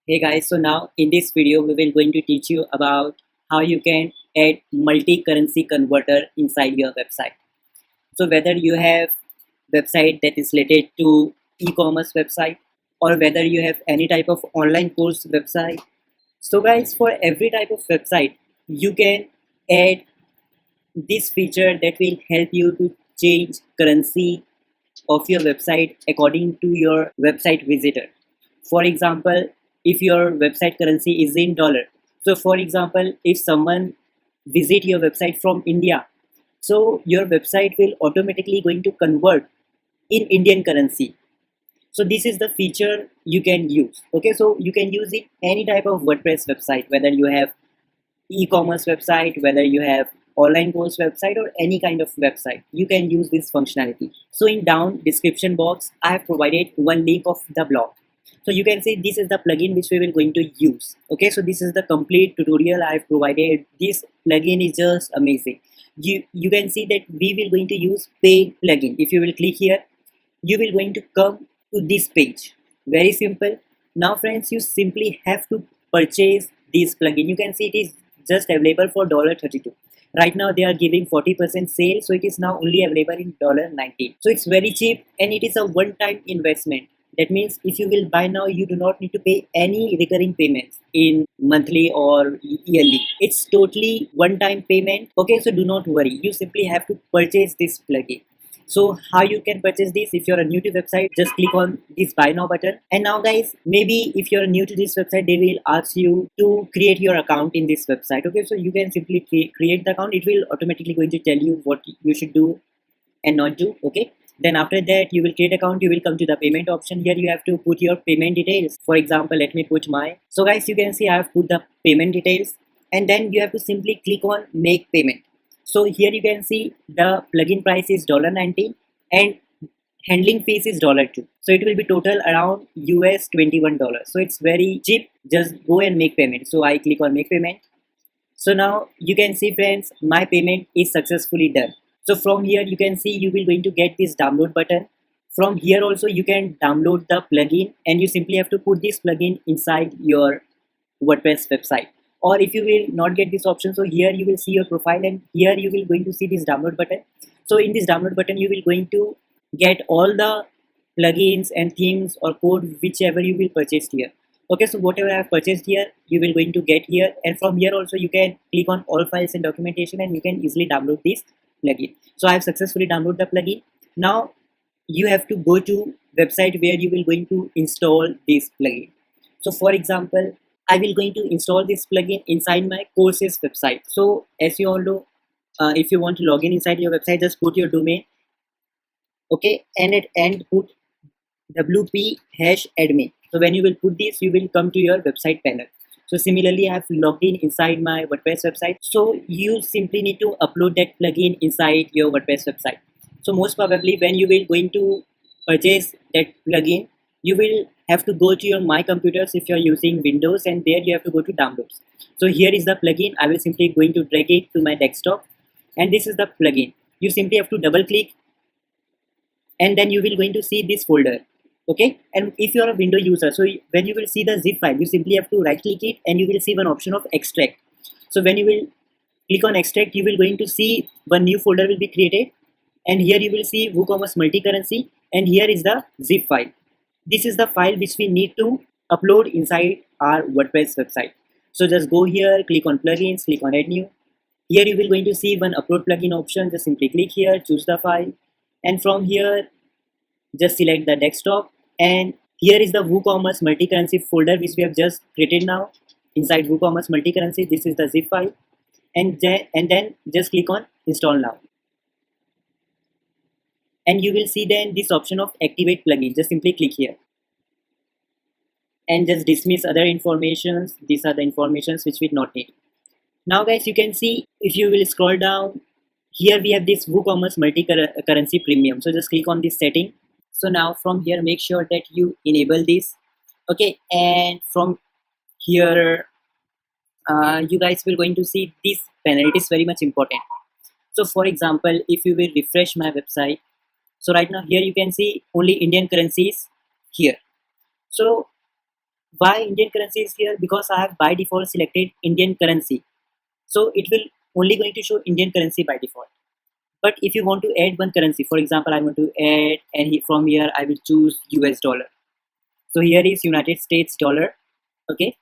Hey guys, so now in this video we will going to teach you about how you can add multi-currency converter inside your website. So whether you have website that is related to e-commerce website or whether you have any type of online course website. So guys, for every type of website you can add this feature that will help you to change currency of your website according to your website visitor. For example, if your website currency is in dollar, so for example, if someone visit your website from India, so your website will automatically going to convert in Indian currency. So this is the feature you can use. Okay, so you can use it any type of WordPress website, whether you have e-commerce website, whether you have online course website or any kind of website, you can use this functionality. So in down description box I have provided one link of the blog, so you can see this is the plugin which we will going to use. Okay, so this is the complete tutorial I have provided. This plugin is just amazing. You can see that we will going to use paid plugin. If you will click here, you will going to come to this page. Very simple. Now friends, you simply have to purchase this plugin. You can see it is just available for $32. Right now they are giving 40% sale, so it is now only available in $19. So it's very cheap and it is a one-time investment. That means if you will buy now, you do not need to pay any recurring payments in monthly or yearly. It's totally one-time payment. Okay, so do not worry. You simply have to purchase this plugin. So how you can purchase this? If you're a new to website, just click on this buy now button. And now guys, maybe if you're new to this website, they will ask you to create your account in this website. Okay, so you can simply create the account. It will automatically going to tell you what you should do and not do. Okay, then after that you will create account. You will come to the payment option. Here you have to put your payment details. For example, let me put my, so guys, you can see I have put the payment details, and then you have to simply click on make payment. So here you can see the plugin price is $19 and handling fees is $2. So it will be total around US $21. So it's very cheap. Just go and make payment. So I click on make payment. So now you can see friends, my payment is successfully done. So from here you can see you will going to get this download button. From here also you can download the plugin and you simply have to put this plugin inside your WordPress website. Or if you will not get this option, so here you will see your profile and here you will going to see this download button. So in this download button you will going to get all the plugins and themes or code whichever you will purchase here. Okay, so whatever I have purchased here, you will going to get here, and from here also you can click on all files and documentation and you can easily download this plugin. So I have successfully downloaded the plugin. Now you have to go to website where you will going to install this plugin. So for example, I will going to install this plugin inside my courses website. So as you all know, if you want to log in inside your website, just put your domain, okay, and at end put wp #admin. So when you will put this, you will come to your website panel. So similarly, I have logged in inside my WordPress website. So you simply need to upload that plugin inside your WordPress website. So most probably when you will going to purchase that plugin, you will have to go to your My Computers if you're using Windows, and there you have to go to downloads. So here is the plugin. I will simply going to drag it to my desktop, and this is the plugin. You simply have to double click and then you will going to see this folder. Okay, and if you are a window user, so when you will see the zip file, you simply have to right click it and you will see one option of extract. So when you will click on extract, you will going to see one new folder will be created, and here you will see WooCommerce multi-currency, and here is the zip file. This is the file which we need to upload inside our WordPress website. So just go here, click on plugins, click on add new. Here you will going to see one upload plugin option. Just simply click here, choose the file, and from here just select the desktop, and here is the WooCommerce multi-currency folder which we have just created now. Inside WooCommerce multi-currency, this is the zip file, and then just click on install now, and you will see then this option of activate plugin. Just simply click here and just dismiss other informations. These are the informations which we not need. Now guys, you can see if you will scroll down, here we have this WooCommerce multi-currency premium. So just click on this setting. So now from here, make sure that you enable this. Okay, and from here you guys will going to see this panel. It is very much important. So for example, if you will refresh my website, so right now here you can see only Indian currencies here. So Why Indian currency is here? Because I have by default selected Indian currency, so it will only going to show Indian currency by default. But if you want to add one currency, for example, I want to add, and from here I will choose US dollar. So here is United States dollar, okay,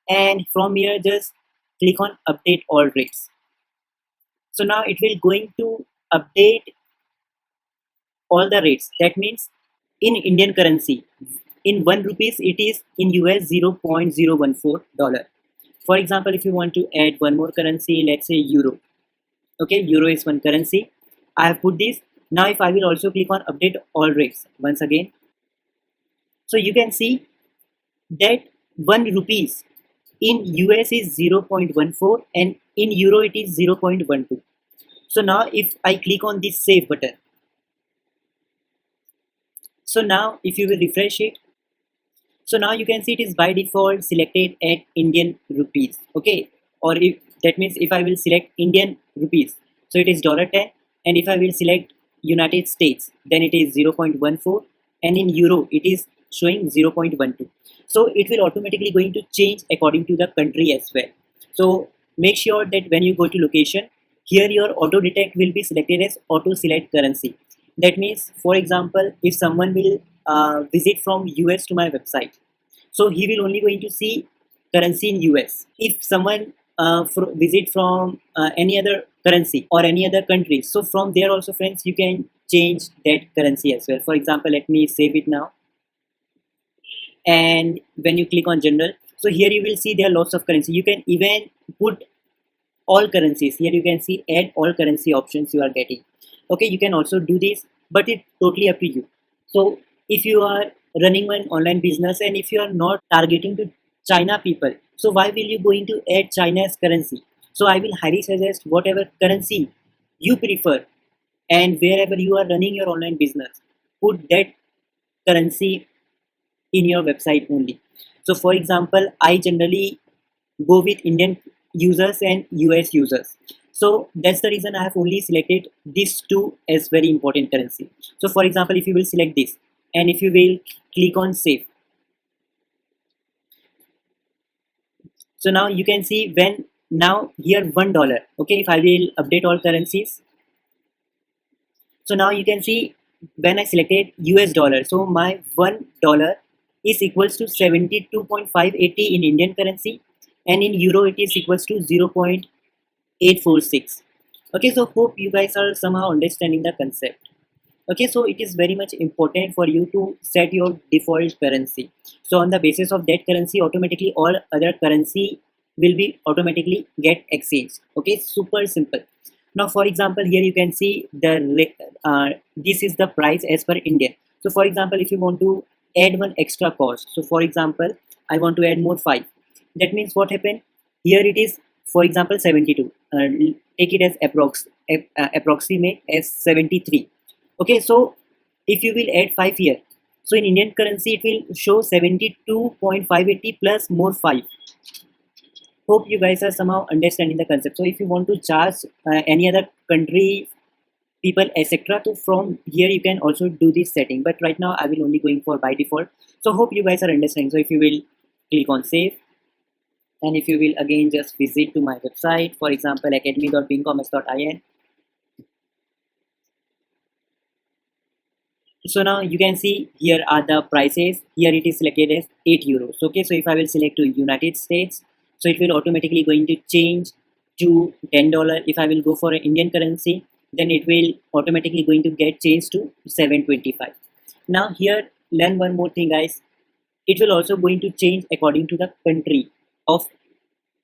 and from here just click on update all rates. So now it will going to update all the rates. That means in Indian currency, in 1 rupees it is in US 0.014 dollar. For example, if you want to add one more currency, let's say euro, okay, euro is one currency. I have put this. Now if I will also click on update all rates once again, so you can see that 1 rupees in US is 0.14 and in euro it is 0.12. So now if I click on this save button, so now if you will refresh it, so now you can see it is by default selected at Indian rupees, okay, or if that means if I will select Indian rupees, so it is $10, and if I will select United States, then it is 0.14, and in euro it is showing 0.12. So it will automatically going to change according to the country as well. So make sure that when you go to location, here your auto detect will be selected as auto select currency. That means, for example, if someone will visit from US to my website, so he will only going to see currency in US. If someone visit from any other currency or any other country, so from there also, friends, you can change that currency as well. For example, let me save it now, and when you click on general, so here you will see there are lots of currency. You can even put all currencies. Here you can see add all currency options you are getting. Okay, you can also do this, but it's totally up to you. So if you are running an online business and if you are not targeting to China people, so why will you going to add China as currency? So I will highly suggest whatever currency you prefer, and wherever you are running your online business, put that currency in your website only. So for example, I generally go with Indian users and US users. So that's the reason I have only selected these two as very important currency. So for example, if you will select this and if you will click on save, so now you can see when now here $1, okay, if I will update all currencies, so now you can see when I selected US dollar, so my $1 is equals to 72.580 in Indian currency, and in euro it is equals to 0.846. Okay, so hope you guys are somehow understanding the concept. Okay, so it is very much important for you to set your default currency. So on the basis of that currency, automatically all other currency will be automatically get exchanged. Okay, super simple. Now for example, here you can see this is the price as per Indian. So for example, if you want to add one extra cost, so for example, I want to add more 5. That means what happened here, it is for example 72, take it as approximate as 73. Okay, so if you will add 5 here, so in Indian currency it will show 72.580 plus more 5. Hope you guys are somehow understanding the concept. So if you want to charge any other country people etc, so from here you can also do this setting, but right now I will only going for by default. So hope you guys are understanding. So if you will click on save, and if you will again just visit to my website, for example academy.beingcommerce.in. So now you can see here are the prices. Here it is selected as 8 euros. Okay, so if I will select to United States, so it will automatically going to change to $10. If I will go for an Indian currency, then it will automatically going to get changed to 725. Now here learn one more thing, guys. It will also going to change according to the country of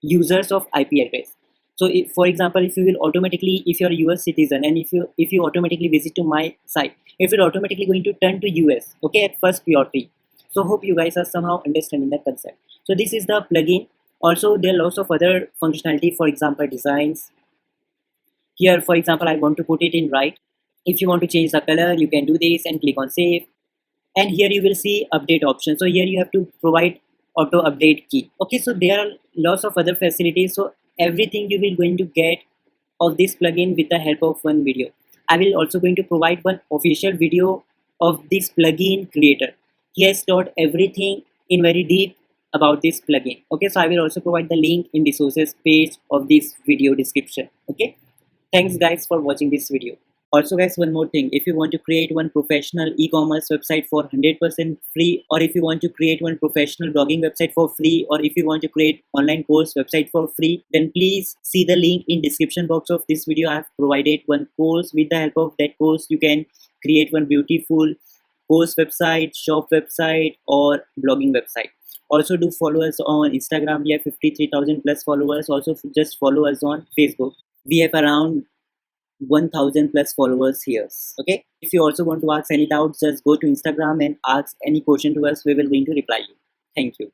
users of IP address. So if, for example, if you will automatically, if you're a US citizen and if you automatically visit to my site, it will automatically going to turn to US, okay, at first priority. So hope you guys are somehow understanding that concept. So this is the plugin. Also there are lots of other functionality, for example designs. Here for example I want to put it in right. If you want to change the color, you can do this and click on save, and here you will see update option. So here you have to provide auto update key. Okay, so there are lots of other facilities. So everything you will going to get of this plugin with the help of one video. I will also going to provide one official video of this plugin creator. He has taught everything in very deep about this plugin. Okay, so I will also provide the link in the sources page of this video description. Okay, thanks guys for watching this video. Also guys, one more thing, if you want to create one professional e-commerce website for 100% free, or if you want to create one professional blogging website for free, or if you want to create online course website for free, then please see the link in description box of this video. I have provided one course. With the help of that course, you can create one beautiful course website, shop website, or blogging website. Also do follow us on Instagram. We have 53,000 plus followers. Also just follow us on Facebook. We have around 1000 plus followers here. Okay, if you also want to ask any doubts, just go to Instagram and ask any question to us. We will going to reply you. Thank you.